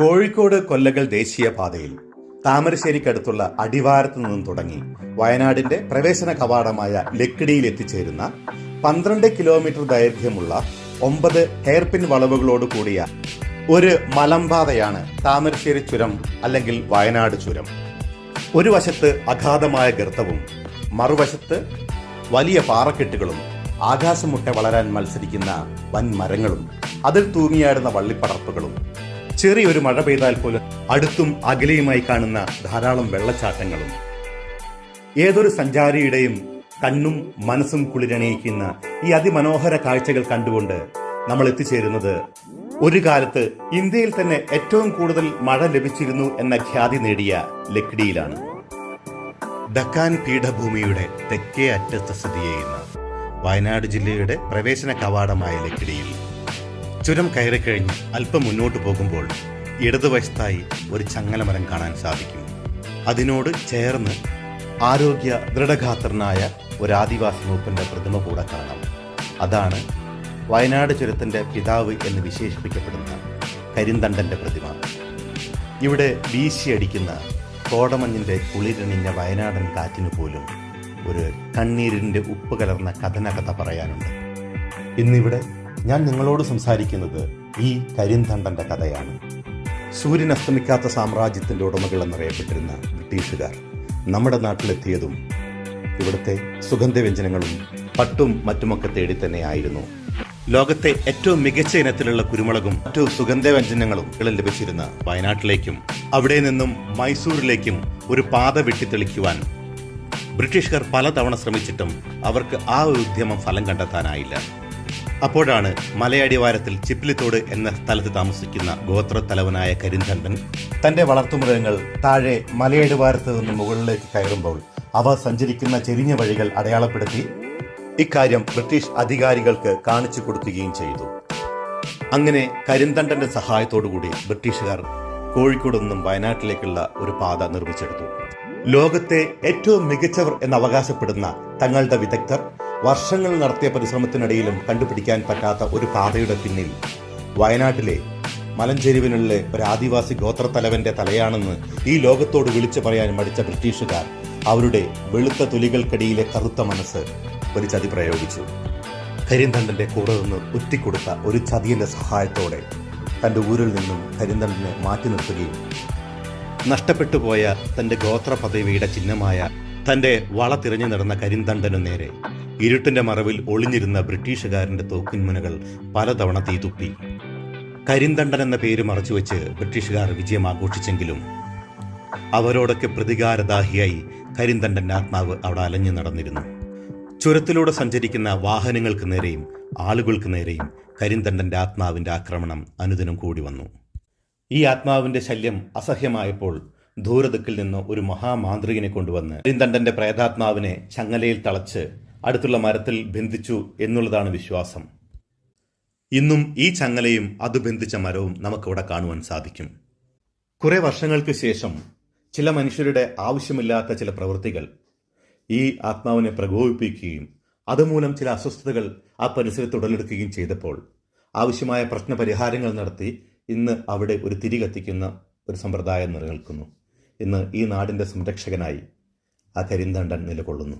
കോഴിക്കോട് കൊല്ലങ്കൽ ദേശീയപാതയിൽ താമരശ്ശേരിക്കടുത്തുള്ള അടിവാരത്ത് നിന്നും തുടങ്ങി വയനാടിന്റെ പ്രവേശന കവാടമായ ലക്കിടിയിൽ എത്തിച്ചേരുന്ന 12 കിലോമീറ്റർ ദൈർഘ്യമുള്ള 9 ഹെയർപിൻ വളവുകളോട് കൂടിയ ഒരു മലമ്പാതയാണ് താമരശ്ശേരി ചുരം അല്ലെങ്കിൽ വയനാട് ചുരം. ഒരു വശത്ത് അഗാധമായ ഗർത്തവും മറുവശത്ത് വലിയ പാറക്കെട്ടുകളും ആകാശമുട്ട വളരാൻ മത്സരിക്കുന്ന വൻ മരങ്ങളും അതിൽ തൂങ്ങിയാടുന്ന വള്ളിപ്പടർപ്പുകളും ചെറിയൊരു മഴ പെയ്താൽ പോലും അടുത്തും അകലെയുമായി കാണുന്ന ധാരാളം വെള്ളച്ചാട്ടങ്ങളും ഏതൊരു സഞ്ചാരിയുടെയും കണ്ണും മനസ്സും കുളിരണയിക്കുന്ന ഈ അതിമനോഹര കാഴ്ചകൾ കണ്ടുകൊണ്ട് നമ്മൾ എത്തിച്ചേരുന്നത് ഒരു കാലത്ത് ഇന്ത്യയിൽ തന്നെ ഏറ്റവും കൂടുതൽ മഴ ലഭിച്ചിരുന്നു എന്ന ഖ്യാതി നേടിയ ലക്കിടിയിലാണ്. ഡക്കാൻ പീഠഭൂമിയുടെ തെക്കേ അറ്റത്ത് സ്ഥിതി ചെയ്യുന്ന വയനാട് ജില്ലയുടെ പ്രവേശന കവാടമായ ലക്കിടിയിൽ ചുരം കയറിക്കഴിഞ്ഞ് അല്പം മുന്നോട്ട് പോകുമ്പോൾ ഇടതുവശത്തായി ഒരു ചങ്ങലമരം കാണാൻ സാധിക്കും. അതിനോട് ചേർന്ന് ആരോഗ്യ ദൃഢഗാത്രനായ ഒരു ആദിവാസി മൂപ്പന്റെ പ്രതിമ കൂടെ കാണാം. അതാണ് വയനാട് ചുരത്തിന്റെ പിതാവ് എന്ന് വിശേഷിപ്പിക്കപ്പെടുന്ന കരിന്തണ്ടന്റെ പ്രതിമ. ഇവിടെ വീശിയടിക്കുന്ന കോടമഞ്ഞിന്റെ കുളിരണിഞ്ഞ വയനാടൻ കാറ്റിനു പോലും ഒരു കണ്ണീരിന്റെ ഉപ്പ് കലർന്ന കഥനകഥ പറയാനുണ്ട്. ഇന്നിവിടെ ഞാൻ നിങ്ങളോട് സംസാരിക്കുന്നത് ഈ കരിന്തണ്ടന്റെ കഥയാണ്. സൂര്യൻ അസ്തമിക്കാത്ത സാമ്രാജ്യത്തിന്റെ ഉടമകൾ എന്നറിയപ്പെട്ടിരുന്ന ബ്രിട്ടീഷുകാർ നമ്മുടെ നാട്ടിലെത്തിയതും ഇവിടുത്തെ സുഗന്ധവ്യഞ്ജനങ്ങളും പട്ടും മറ്റുമൊക്കെ തേടി തന്നെയായിരുന്നു. ലോകത്തെ ഏറ്റവും മികച്ച ഇനത്തിലുള്ള കുരുമുളകും മറ്റു സുഗന്ധവ്യഞ്ജനങ്ങളും ലഭിച്ചിരുന്ന വയനാട്ടിലേക്കും അവിടെ നിന്നും മൈസൂരിലേക്കും ഒരു പാത വെട്ടിത്തെളിക്കുവാൻ ബ്രിട്ടീഷുകാർ പലതവണ ശ്രമിച്ചിട്ടും അവർക്ക് ആ ഒരു ഉദ്യമം ഫലം കണ്ടെത്താനായില്ല. അപ്പോഴാണ് മലയടിവാരത്തിൽ ചിപ്പിലിത്തോട് എന്ന സ്ഥലത്ത് താമസിക്കുന്ന ഗോത്രത്തലവനായ കരിന്തണ്ടൻ തന്റെ വളർത്തുമൃഗങ്ങൾ താഴെ മലയടിവാരത്ത് നിന്ന് മുകളിലേക്ക് കയറുമ്പോൾ അവ സഞ്ചരിക്കുന്ന ചെരിഞ്ഞ വഴികൾ അടയാളപ്പെടുത്തി ഇക്കാര്യം ബ്രിട്ടീഷ് അധികാരികൾക്ക് കാണിച്ചു കൊടുക്കുകയും ചെയ്തു. അങ്ങനെ കരിന്തണ്ടന്റെ സഹായത്തോടുകൂടി ബ്രിട്ടീഷുകാർ കോഴിക്കോട് നിന്നും വയനാട്ടിലേക്കുള്ള ഒരു പാത നിർമ്മിച്ചെടുത്തു. ലോകത്തെ ഏറ്റവും മികച്ചവർ എന്ന് അവകാശപ്പെടുന്ന തങ്ങളുടെ വിദഗ്ധർ വർഷങ്ങൾ നടത്തിയ പരിശ്രമത്തിനിടയിലും കണ്ടുപിടിക്കാൻ പറ്റാത്ത ഒരു പാതയുടെ പിന്നിൽ വയനാട്ടിലെ മലഞ്ചെരുവിനുള്ള ഒരു ആദിവാസി ഗോത്രത്തലവന്റെ തലയാണെന്ന് ഈ ലോകത്തോട് വിളിച്ചു പറയാൻ മടിച്ച ബ്രിട്ടീഷുകാർ അവരുടെ വെളുത്ത തൊലികൾക്കടിയിലെ കറുത്ത മനസ്സ് ഒരു ചതി പ്രയോഗിച്ചു. കരിന്തണ്ടന്റെ കൂടെ നിന്ന് ഒറ്റിക്കൊടുത്ത ഒരു ചതിയന്റെ സഹായത്തോടെ തന്റെ ഊരിൽ നിന്നും കരിന്തണ്ടനെ മാറ്റി നിർത്തുകയും നഷ്ടപ്പെട്ടുപോയ തന്റെ ഗോത്ര പദവിയുടെ ചിഹ്നമായ തന്റെ വള തിരഞ്ഞു നടന്ന കരിന്തണ്ടനു നേരെ ഇരുട്ടിന്റെ മറവിൽ ഒളിഞ്ഞിരുന്ന ബ്രിട്ടീഷുകാരന്റെ തോക്കിൻമുനകൾ പലതവണ തീതുപ്പി. കരിന്തണ്ടൻ എന്ന പേര് മറച്ചുവെച്ച് ബ്രിട്ടീഷുകാർ വിജയം ആഘോഷിച്ചെങ്കിലും അവരോടൊക്കെ പ്രതികാരദാഹിയായി കരിന്തണ്ടന്റെ ആത്മാവ് അവിടെ അലഞ്ഞു നടന്നിരുന്നു. ചുരത്തിലൂടെ സഞ്ചരിക്കുന്ന വാഹനങ്ങൾക്ക് നേരെയും ആളുകൾക്ക് നേരെയും കരിന്തണ്ടന്റെ ആത്മാവിന്റെ ആക്രമണം അനുദിനം കൂടി വന്നു. ഈ ആത്മാവിന്റെ ശല്യം അസഹ്യമായപ്പോൾ ദൂരദിക്കിൽ നിന്ന് ഒരു മഹാമാന്ത്രികനെ കൊണ്ടുവന്ന് കരിന്തണ്ടന്റെ പ്രേതാത്മാവിനെ ചങ്ങലയിൽ തളച്ച് അടുത്തുള്ള മരത്തിൽ ബന്ധിച്ചു എന്നുള്ളതാണ് വിശ്വാസം. ഇന്നും ഈ ചങ്ങലയും അത് ബന്ധിച്ച മരവും നമുക്കിവിടെ കാണുവാൻ സാധിക്കും. കുറെ വർഷങ്ങൾക്ക് ശേഷം ചില മനുഷ്യരുടെ ആവശ്യമില്ലാത്ത ചില പ്രവൃത്തികൾ ഈ ആത്മാവിനെ പ്രകോപിപ്പിക്കുകയും അതുമൂലം ചില അസ്വസ്ഥതകൾ ആ പരിസരത്ത് ഉടലെടുക്കുകയും ചെയ്തപ്പോൾ ആവശ്യമായ പ്രശ്നപരിഹാരങ്ങൾ നടത്തി ഇന്ന് അവിടെ ഒരു തിരി കത്തിക്കുന്ന ഒരു സമ്പ്രദായം നിലനിൽക്കുന്നു. ഇന്ന് ഈ നാടിന്റെ സംരക്ഷകനായി ആ കരിന്തണ്ടൻ നിലകൊള്ളുന്നു.